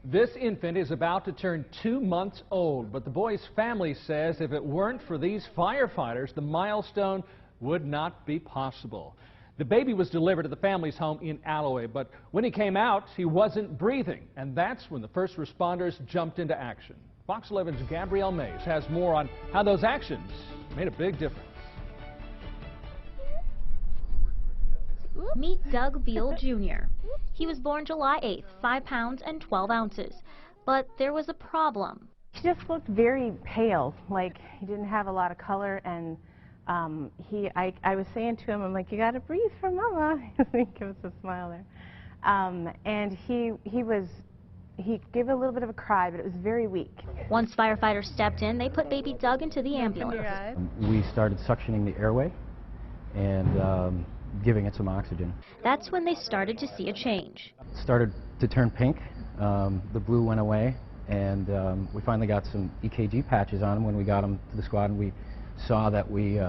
This infant is about to turn 2 months old, but the boy's family says if it weren't for these firefighters, the milestone would not be possible. The baby was delivered to the family's home in Alloway, but when he came out, he wasn't breathing, and that's when the first responders jumped into action. Fox 11's Gabrielle Mays has more on how those actions made a big difference. Meet Doug Beal Jr. He was born July 8th, 5 pounds and 12 ounces. But there was a problem. He just looked very pale, like he didn't have a lot of color, and I was saying to him, I'm like, you gotta breathe for mama. He gives us a smile there. And he gave a little bit of a cry, but it was very weak. Once firefighters stepped in, they put baby Doug into the ambulance. We started suctioning the airway and giving it some oxygen. That's when they started to see a change. It started to turn pink. The blue went away, and we finally got some EKG patches on him when we got him to the squad, and we saw that we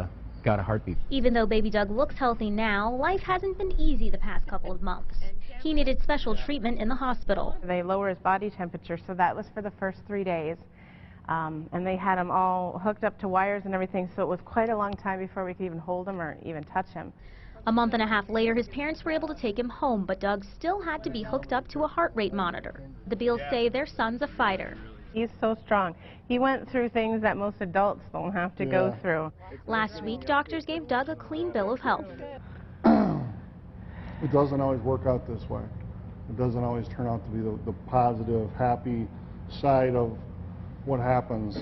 got a heartbeat. Even though baby Doug looks healthy now, life hasn't been easy the past couple of months. He needed special treatment in the hospital. They lower his body temperature, so that was for the first 3 days. And they had him all hooked up to wires and everything, so it was quite a long time before we could even hold him or even touch him. A month and a half later, his parents were able to take him home, but Doug still had to be hooked up to a heart rate monitor. The Beals say their son's a fighter. He's so strong. He went through things that most adults don't have to go through. Last week, doctors gave Doug a clean bill of health. It doesn't always work out this way. It doesn't always turn out to be the positive, happy side of what happens.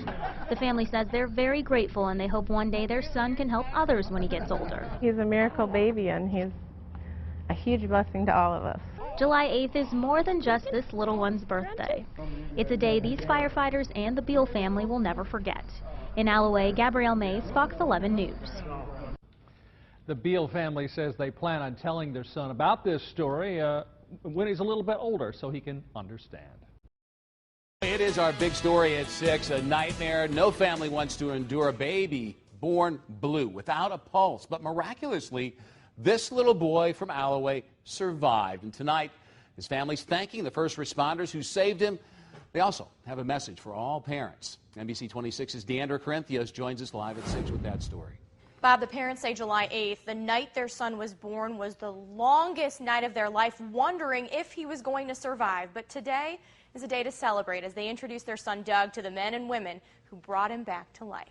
The family says they're very grateful, and they hope one day their son can help others when he gets older. He's a miracle baby, and he's a huge blessing to all of us. July 8th is more than just this little one's birthday. It's a day these firefighters and the Beal family will never forget. In Alloway, Gabrielle Mays, Fox 11 News. The Beal family says they plan on telling their son about this story when he's a little bit older so he can understand. It is our big story at 6, a nightmare no family wants to endure. A baby born blue, without a pulse, but miraculously, this little boy from Alloway survived. And tonight, his family's thanking the first responders who saved him. They also have a message for all parents. NBC 26's Deandra Corinthios joins us live at 6 with that story. Bob, the parents say July 8th, the night their son was born, was the longest night of their life, wondering if he was going to survive. But today is a day to celebrate as they introduce their son Doug to the men and women who brought him back to life.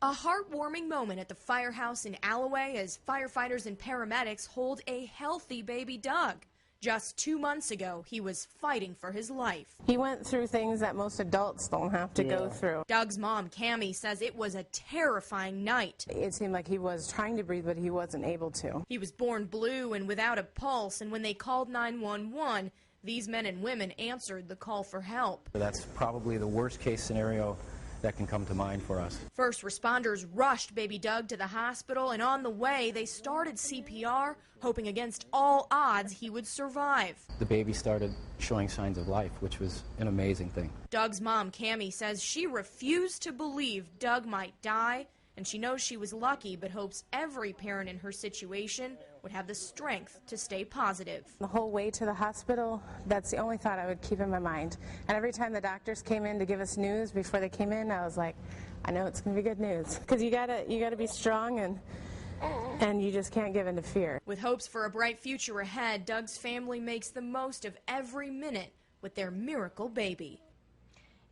A heartwarming moment at the firehouse in Alloway as firefighters and paramedics hold a healthy baby Doug. Just 2 months ago, he was fighting for his life. He went through things that most adults don't have to go through. Doug's mom, Cammie, says it was a terrifying night. It seemed like he was trying to breathe, but he wasn't able to. He was born blue and without a pulse, and when they called 911, these men and women answered the call for help. That's probably the worst case scenario that can come to mind for us. First responders rushed baby Doug to the hospital, and on the way they started CPR, hoping against all odds he would survive. The baby started showing signs of life, which was an amazing thing. Doug's mom, Cammie, says she refused to believe Doug might die, and she knows she was lucky, but hopes every parent in her situation would have the strength to stay positive. The whole way to the hospital, that's the only thought I would keep in my mind. And every time the doctors came in to give us news before they came in, I was like, I know it's going to be good news. Because you gotta be strong, and you just can't give in to fear. With hopes for a bright future ahead, Doug's family makes the most of every minute with their miracle baby.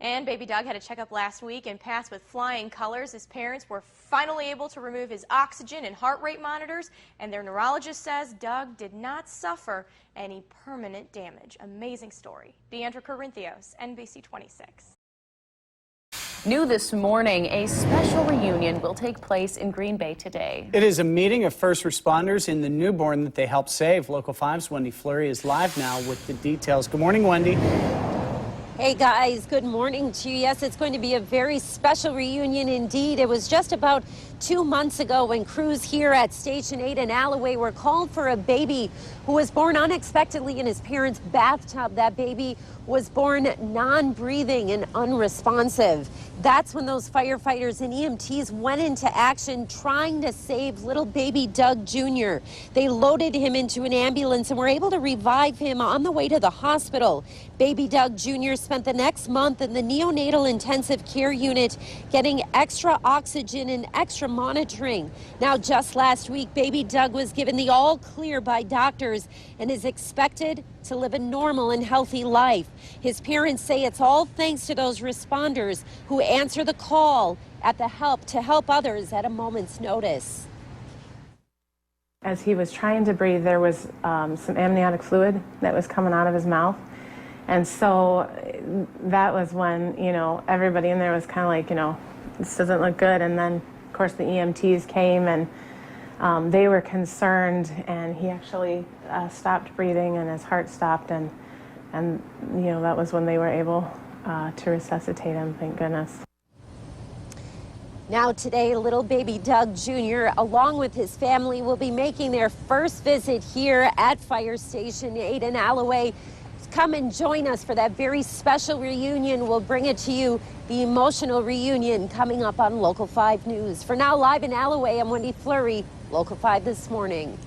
And baby Doug had a checkup last week and passed with flying colors. His parents were finally able to remove his oxygen and heart rate monitors, and their neurologist says Doug did not suffer any permanent damage. Amazing story. Deandra Corinthios, NBC 26. New this morning, a special reunion will take place in Green Bay today. It is a meeting of first responders in the newborn that they helped save. Local 5's Wendy Fleury is live now with the details. Good morning, Wendy. Hey guys, good morning to you. Yes, it's going to be a very special reunion indeed. It was just about 2 months ago when crews here at Station 8 in Alloway were called for a baby who was born unexpectedly in his parents' bathtub. That baby was born non-breathing and unresponsive. That's when those firefighters and EMTs went into action trying to save little baby Doug Jr. They loaded him into an ambulance and were able to revive him on the way to the hospital. Baby Doug Jr. spent the next month in the neonatal intensive care unit getting extra oxygen and extra monitoring. Now, just last week, baby Doug was given the all clear by doctors and is expected to live a normal and healthy life. His parents say it's all thanks to those responders who answer the call to help others at a moment's notice. As he was trying to breathe, there was some amniotic fluid that was coming out of his mouth. And so that was when, everybody in there was kind of like, this doesn't look good. And then, of course, the EMTs came and they were concerned, and he actually stopped breathing and his heart stopped. And that was when they were able to resuscitate him, thank goodness. Now today, little baby Doug Jr., along with his family, will be making their first visit here at Fire Station 8 in Alloway. Come and join us for that very special reunion. We'll bring it to you, the emotional reunion, coming up on Local 5 News. For now, live in Alloway, I'm Wendy Fleury, Local 5 This Morning.